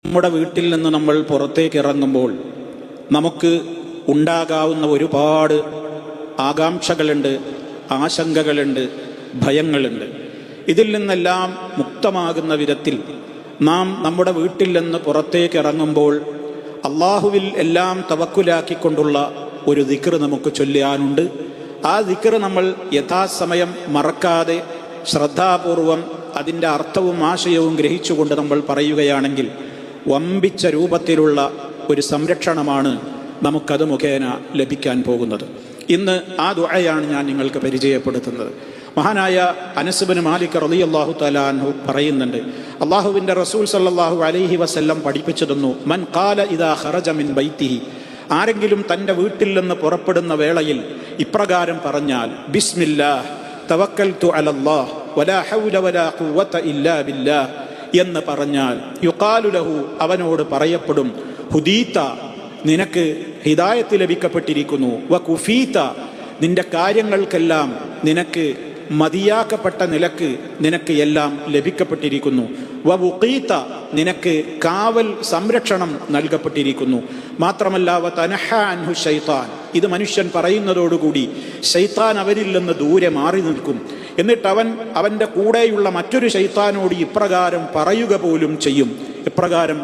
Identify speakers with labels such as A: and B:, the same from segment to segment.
A: നമ്മുടെ വീട്ടിൽ നിന്ന് നമ്മൾ പുറത്തേക്ക് ഇറങ്ങുമ്പോൾ നമുക്ക് ഉണ്ടാകാവുന്ന ഒരുപാട് ആകാംക്ഷകളുണ്ട്, ആശങ്കകളുണ്ട്, ഭയങ്ങളുണ്ട്. ഇതിൽ നിന്നെല്ലാം മുക്തമാകുന്ന വിധത്തിൽ നാം നമ്മുടെ വീട്ടിൽ നിന്ന് പുറത്തേക്ക് ഇറങ്ങുമ്പോൾ അള്ളാഹുവിൽ എല്ലാം തവക്കുലാക്കിക്കൊണ്ടുള്ള ഒരു ദിക്ർ നമുക്ക് ചൊല്ലാനുണ്ട്. ആ ദിക്ർ നമ്മൾ യഥാസമയം മറക്കാതെ ശ്രദ്ധാപൂർവം അതിൻ്റെ അർത്ഥവും ആശയവും ഗ്രഹിച്ചുകൊണ്ട് നമ്മൾ പറയുകയാണെങ്കിൽ വമ്പിച്ച രൂപത്തിലുള്ള ഒരു സംരക്ഷണമാണ് നമുക്കത് മുഖേന ലഭിക്കാൻ പോകുന്നത്. ഇന്ന് ആ ദുആയാണ് ഞാൻ നിങ്ങൾക്ക് പരിചയപ്പെടുത്തുന്നത്. മഹാനായ അനസ് ഇബ്നു മാലിക് റളിയല്ലാഹു തആല അൻഹു പറയുന്നുണ്ട്, അല്ലാഹുവിൻ്റെ റസൂൽ സല്ലല്ലാഹു അലൈഹി വസല്ലം പഠിപ്പിച്ചു തന്നു, മൻ ഖാല ഇദാ ഖറജ മിൻ ബൈത്തിഹി, ആരെങ്കിലും തൻ്റെ വീട്ടിൽ നിന്ന് പുറപ്പെടുന്ന വേളയിൽ ഇപ്രകാരം പറഞ്ഞാൽ, ബിസ്മില്ലാഹ് തവക്കൽതു അലല്ലാഹ് വലാ ഹൗല വലാ ഖുവത ഇല്ലാ ബില്ലാഹ് എന്ന് പറഞ്ഞാൽ, യുഖാലു ലഹു, അവനോട് പറയപ്പെടും, ഹുദീത, നിനക്ക് ഹിദായത്ത് ലഭിക്കപ്പെട്ടിരിക്കുന്നു, വ കുഫീത, നിന്റെ കാര്യങ്ങൾക്കെല്ലാം നിനക്ക് മതിയാക്കപ്പെട്ട നിലക്ക് നിനക്ക് എല്ലാം ലഭിക്കപ്പെട്ടിരിക്കുന്നു, വ വുഖീത, നിനക്ക് കാവൽ സംരക്ഷണം നൽകപ്പെട്ടിരിക്കുന്നു. മാത്രമല്ല വ തനഹ അൻഹു ശൈത്താൻ, ഇത് മനുഷ്യൻ പറയുന്നതോടുകൂടി ശൈത്താൻ അവരിൽ നിന്ന് ദൂരെ മാറി നിൽക്കും. എന്നിട്ട് അവൻ്റെ കൂടെയുള്ള മറ്റൊരു ശൈത്താനോട് ഇപ്രകാരം പറയുക പോലും ചെയ്യും, ഇപ്രകാരം,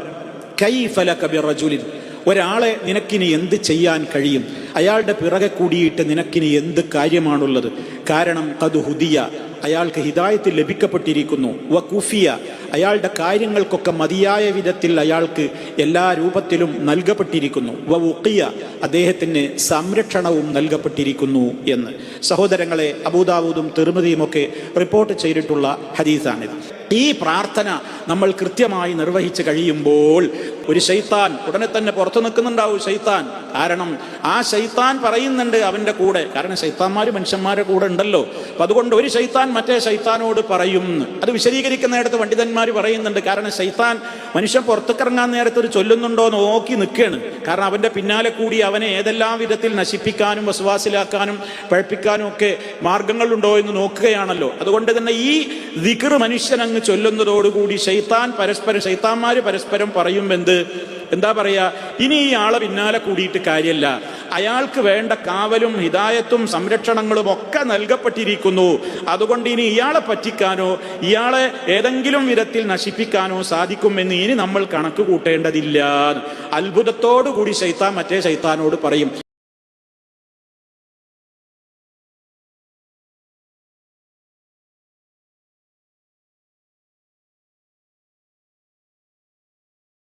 A: കൈഫ ലക ബിറജുലിൻ, ഒരാളെ നിനക്കിനി എന്ത് ചെയ്യാൻ കഴിയും? അയാളുടെ പിറകെ കൂടിയിട്ട് നിനക്കിനി എന്ത് കാര്യമാണുള്ളത്? കാരണം ഖദ് ഹുദിയ, അയാൾക്ക് ഹിദായത്ത് ലഭിക്കപ്പെട്ടിരിക്കുന്നു, വ കുഫിയ, അയാളുടെ കാര്യങ്ങൾക്കൊക്കെ മതിയായ വിധത്തിൽ അയാൾക്ക് എല്ലാ രൂപത്തിലും നൽകപ്പെട്ടിരിക്കുന്നു, വ വുഖിയ, അദ്ദേഹത്തിന് സംരക്ഷണവും നൽകപ്പെട്ടിരിക്കുന്നു എന്ന്. സഹോദരങ്ങളെ, അബൂദാവൂദും തിർമിദിയും ഒക്കെ റിപ്പോർട്ട് ചെയ്തിട്ടുള്ള ഹദീസാണിത്. ഈ പ്രാർത്ഥന നമ്മൾ കൃത്യമായി നിർവഹിച്ച് കഴിയുമ്പോൾ ഒരു ശൈത്താൻ ഉടനെ തന്നെ പുറത്തു നിൽക്കുന്നുണ്ടാവും. ശൈത്താൻ, കാരണം ആ ശൈത്താൻ പറയുന്നുണ്ട് അവൻ്റെ കൂടെ, കാരണം ശൈത്താന്മാർ മനുഷ്യന്മാരുടെ കൂടെ ഉണ്ടല്ലോ. അപ്പം അതുകൊണ്ട് ഒരു ശൈത്താൻ മറ്റേ ശൈത്താനോട് പറയും. അത് വിശദീകരിക്കുന്ന നേരത്ത് പണ്ഡിതന്മാർ പറയുന്നുണ്ട്, കാരണം ശൈത്താൻ മനുഷ്യൻ പുറത്തേക്കിറങ്ങാൻ നേരത്ത് ഒരു ചൊല്ലുന്നുണ്ടോ നോക്കി നിൽക്കുകയാണ്. കാരണം അവൻ്റെ പിന്നാലെ കൂടി അവനെ ഏതെല്ലാം വിധത്തിൽ നശിപ്പിക്കാനും വസ്വാസിലാക്കാനും പഴപ്പിക്കാനും ഒക്കെ മാർഗങ്ങളുണ്ടോ എന്ന് നോക്കുകയാണല്ലോ. അതുകൊണ്ട് തന്നെ ഈ ദിക്ർ മനുഷ്യൻ അങ്ങ് ചൊല്ലുന്നതോടുകൂടി ശൈത്താന്മാർ പരസ്പരം പറയും, എന്താ പറയാ, ഇനി ഈ ആളെ പിന്നാലെ കൂടിയിട്ട് കാര്യമല്ല, അയാൾക്ക് വേണ്ട കാവലും ഹിദായത്തും സംരക്ഷണങ്ങളും ഒക്കെ നൽകപ്പെട്ടിരിക്കുന്നു. അതുകൊണ്ട് ഇനി ഇയാളെ പറ്റിക്കാനോ ഇയാളെ ഏതെങ്കിലും വിധത്തിൽ നശിപ്പിക്കാനോ സാധിക്കുമെന്ന് ഇനി നമ്മൾ കണക്ക് കൂട്ടേണ്ടതില്ല. അത്ഭുതത്തോടു കൂടി ശൈത്താൻ മറ്റേ ശൈത്താനോട് പറയും.